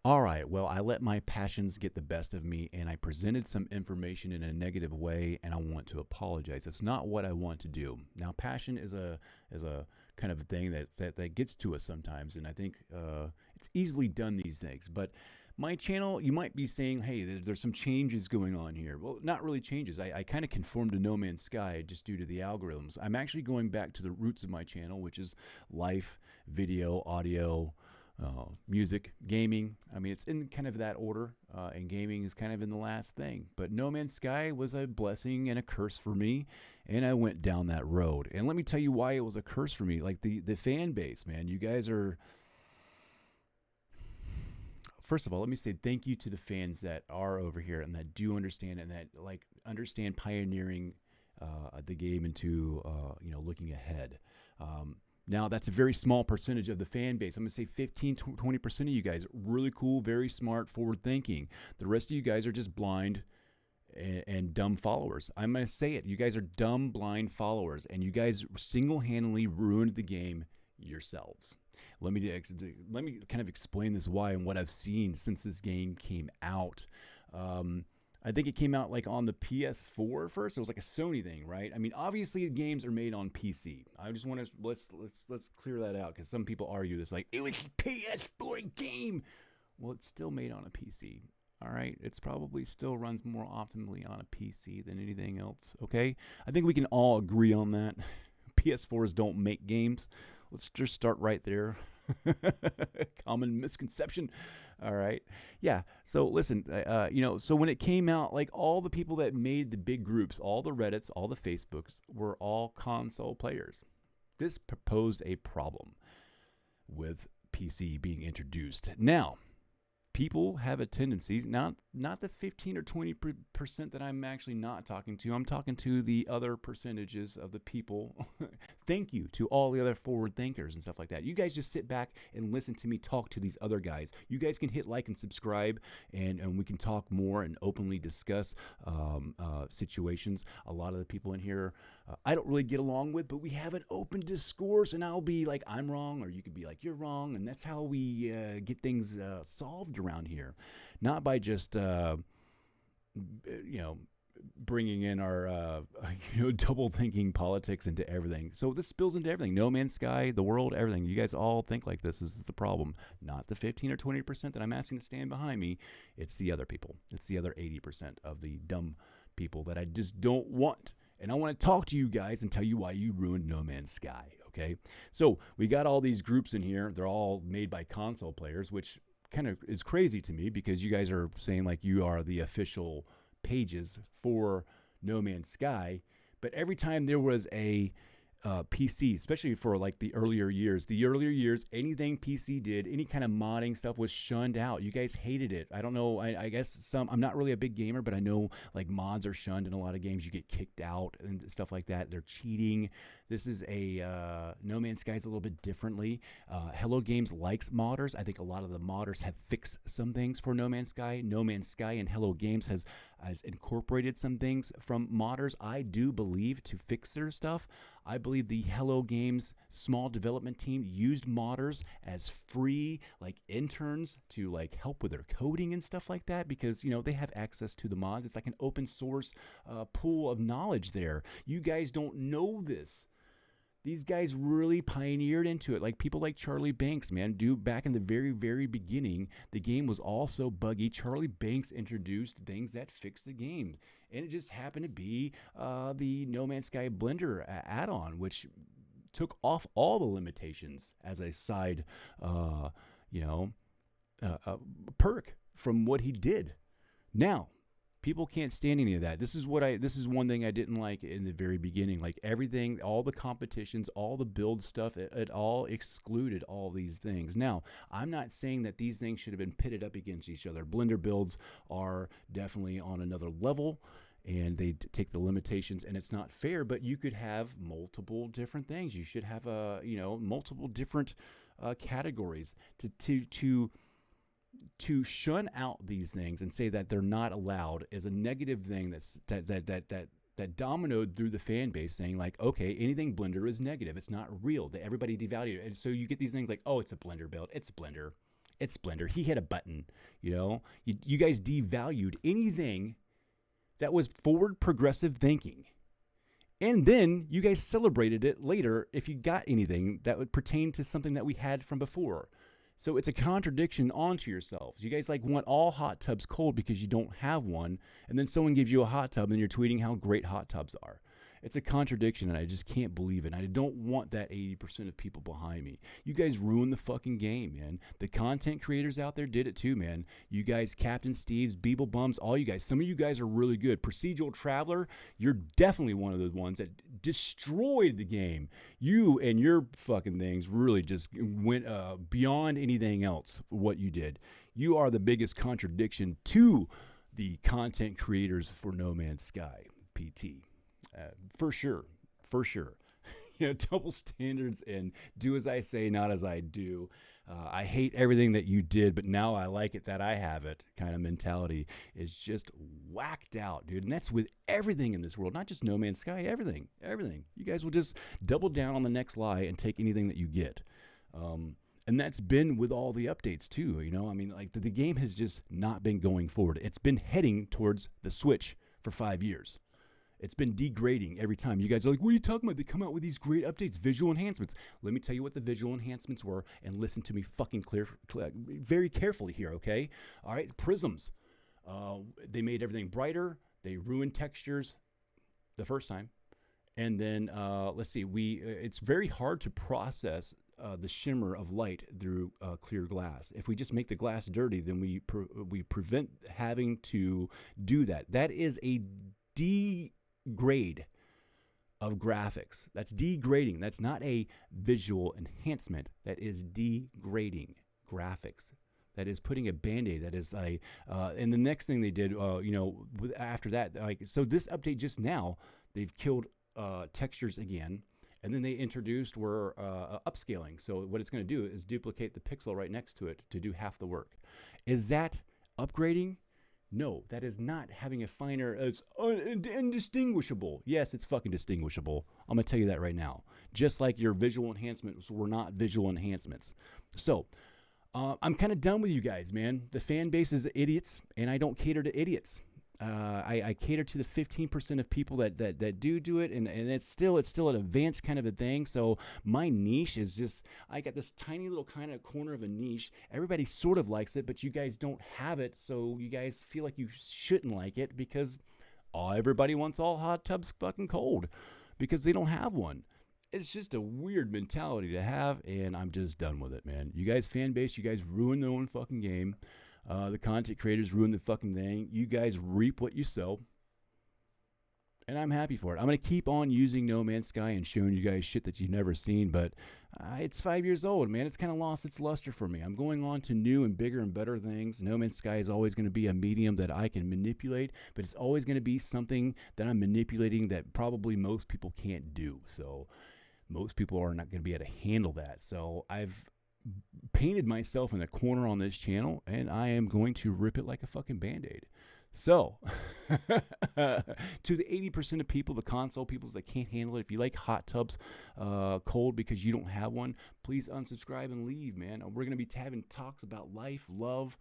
All right, well, I let my passions get the best of me and I presented some information in a negative way and I want to apologize. It's not what I want to do. Now, passion is a kind of thing that gets to us sometimes, and I think it's easily done these days. But my channel, you might be saying, hey, there's some changes going on here. Well, not really changes. I kind of conformed to No Man's Sky just due to the algorithms. I'm actually going back to the roots of my channel, which is life, video, audio, music, gaming. I mean, it's in kind of that order, and gaming is kind of in the last thing. But No Man's Sky was a blessing and a curse for me, and I went down that road. And let me tell you why it was a curse for me. Like the fan base, man, you guys are. First of all, let me say thank you to the fans that are over here and that do understand and that like understand pioneering the game into looking ahead. Now, that's a very small percentage of the fan base. I'm going to say 15-20% of you guys, really cool, very smart, forward thinking. The rest of you guys are just blind and dumb followers. I'm going to say it. You guys are dumb, blind followers, and you guys single-handedly ruined the game yourselves. Let me kind of explain this why and what I've seen since this game came out. I think it came out like on the PS4 first. It was like a Sony thing, right? I mean, obviously the games are made on PC. I just want to let's clear that out because some people argue this like it was a PS4 game. Well, it's still made on a PC. All right, it's probably still runs more optimally on a PC than anything else. Okay, I think we can all agree on that. PS4s don't make games. Let's just start right there. Common misconception. All right. Yeah. So listen, so when it came out, like all the people that made the big groups, all the Reddits, all the Facebooks were all console players. This proposed a problem with PC being introduced. Now, people have a tendency, not the 15 or 20% that I'm actually not talking to. I'm talking to the other percentages of the people. Thank you to all the other forward thinkers and stuff like that. You guys just sit back and listen to me talk to these other guys. You guys can hit like and subscribe, and we can talk more and openly discuss situations. A lot of the people in here I don't really get along with, but we have an open discourse, and I'll be like, I'm wrong, or you could be like, you're wrong, and that's how we get things solved around here. Not by just, bringing in our, double thinking politics into everything. So this spills into everything. No Man's Sky, the world, everything. You guys all think like this. This is the problem. Not the 15 or 20% that I'm asking to stand behind me. It's the other people. It's the other 80% of the dumb people that I just don't want. And I want to talk to you guys and tell you why you ruined No Man's Sky, okay? So we got all these groups in here. They're all made by console players, which kind of is crazy to me because you guys are saying like you are the official pages for No Man's Sky. But every time there was a PC, especially for like the earlier years, anything PC did, any kind of modding stuff was shunned out. You guys hated it. I don't know. I guess I'm not really a big gamer, but I know like mods are shunned in a lot of games. You get kicked out and stuff like that. They're cheating. This is No Man's Sky is a little bit differently. Hello Games likes modders. I think a lot of the modders have fixed some things for No Man's Sky. No Man's Sky and Hello Games has incorporated some things from modders, I do believe, to fix their stuff. I believe the Hello Games small development team used modders as free like interns to like help with their coding and stuff like that because they have access to the mods. It's like an open source pool of knowledge there. You guys don't know this. These guys really pioneered into it. Like people like Charlie Banks, man, back in the very, very beginning, the game was all so buggy. Charlie Banks introduced things that fixed the game. And it just happened to be the No Man's Sky Blender add-on, which took off all the limitations as a side, perk from what he did. Now, people can't stand any of that. This is one thing I didn't like in the very beginning. Like everything, all the competitions, all the build stuff, it all excluded all these things. Now, I'm not saying that these things should have been pitted up against each other. Blender builds are definitely on another level and they take the limitations and it's not fair, but you could have multiple different things. You should have multiple different categories to shun out these things and say that they're not allowed is a negative thing that dominoed through the fan base, saying like, okay, anything Blender is negative. It's not real. That everybody devalued it. And so you get these things like, oh, it's a Blender build. It's a Blender. It's Splendor. He hit a button. You guys devalued anything that was forward progressive thinking. And then you guys celebrated it later if you got anything that would pertain to something that we had from before. So it's a contradiction onto yourselves. You guys want all hot tubs cold because you don't have one, and then someone gives you a hot tub and you're tweeting how great hot tubs are. It's a contradiction, and I just can't believe it. And I don't want that 80% of people behind me. You guys ruined the fucking game, man. The content creators out there did it too, man. You guys, Captain Steve's, Beeble Bums, all you guys. Some of you guys are really good. Procedural Traveler, you're definitely one of the ones that destroyed the game. You and your fucking things really just went beyond anything else for what you did. You are the biggest contradiction to the content creators for No Man's Sky, PT. For sure. Double standards and do as I say, not as I do. I hate everything that you did, but now I like it that I have it kind of mentality is just whacked out, dude. And that's with everything in this world, not just No Man's Sky, everything. You guys will just double down on the next lie and take anything that you get. And that's been with all the updates too, the game has just not been going forward. It's been heading towards the Switch for 5 years. It's been degrading every time. You guys are like, what are you talking about? They come out with these great updates, visual enhancements. Let me tell you what the visual enhancements were and listen to me fucking very carefully here, okay? All right, Prisms. They made everything brighter. They ruined textures the first time. And then, let's see, it's very hard to process the shimmer of light through clear glass. If we just make the glass dirty, then we prevent having to do that. That is a degrade of graphics. That's degrading. That's not a visual enhancement. That is degrading graphics. That is putting a Band-Aid. That is and the next thing they did, after that, so this update just now, they've killed textures again, and then they introduced upscaling. So what it's going to do is duplicate the pixel right next to it to do half the work. Is that upgrading? No, that is not having a finer. It's indistinguishable. Yes, it's fucking distinguishable. I'm going to tell you that right now. Just like your visual enhancements were not visual enhancements. So, I'm kind of done with you guys, man. The fan base is idiots, and I don't cater to idiots. I cater to the 15% of people that do it, and it's still an advanced kind of a thing. So my niche is just, I got this tiny little kind of corner of a niche. Everybody sort of likes it, but you guys don't have it, so you guys feel like you shouldn't like it because everybody wants all hot tubs fucking cold because they don't have one. It's just a weird mentality to have, and I'm just done with it, man. You guys, fan base, you guys ruin their own fucking game. The content creators ruin the fucking thing. You guys reap what you sow. And I'm happy for it. I'm going to keep on using No Man's Sky and showing you guys shit that you've never seen. But it's 5 years old, man. It's kind of lost its luster for me. I'm going on to new and bigger and better things. No Man's Sky is always going to be a medium that I can manipulate. But it's always going to be something that I'm manipulating that probably most people can't do. So most people are not going to be able to handle that. So I've painted myself in a corner on this channel, and I am going to rip it like a fucking Band-Aid. So, to the 80% of people, the console people that can't handle it, if you like hot tubs cold because you don't have one, please unsubscribe and leave, man. We're going to be having talks about life, love,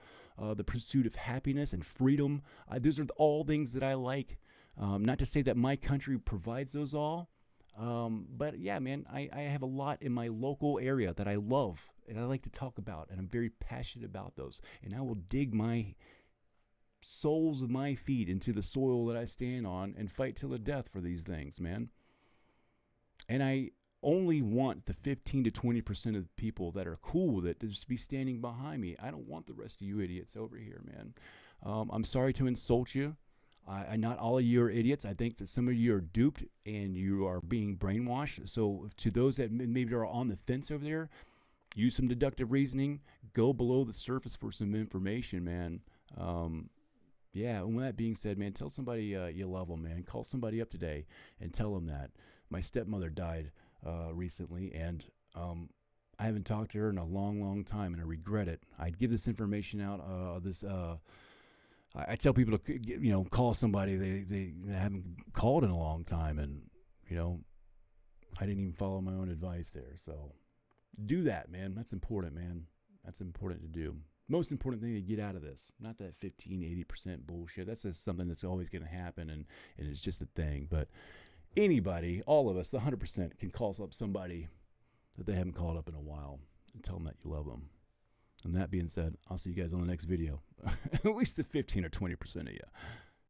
the pursuit of happiness and freedom. Those are all things that I like. Not to say that my country provides those all, but yeah, man, I have a lot in my local area that I love and I like to talk about, and I'm very passionate about those. And I will dig my soles of my feet into the soil that I stand on and fight till the death for these things, man. And I only want the 15 to 20% of people that are cool with it to just be standing behind me. I don't want the rest of you idiots over here, man. I'm sorry to insult you. Not all of you are idiots. I think that some of you are duped and you are being brainwashed. So to those that maybe are on the fence over there, use some deductive reasoning. Go below the surface for some information, man. Yeah, and with that being said, man, tell somebody you love them, man. Call somebody up today and tell them that. My stepmother died recently, and I haven't talked to her in a long, long time, and I regret it. I'd give this information out, I tell people to, call somebody they haven't called in a long time, and, I didn't even follow my own advice there. So do that, man. That's important, man. That's important to do. Most important thing to get out of this, not that 15, 80% bullshit. That's just something that's always going to happen, and it's just a thing. But anybody, all of us, the 100% can call up somebody that they haven't called up in a while and tell them that you love them. And that being said, I'll see you guys on the next video. At least the 15 or 20% of you.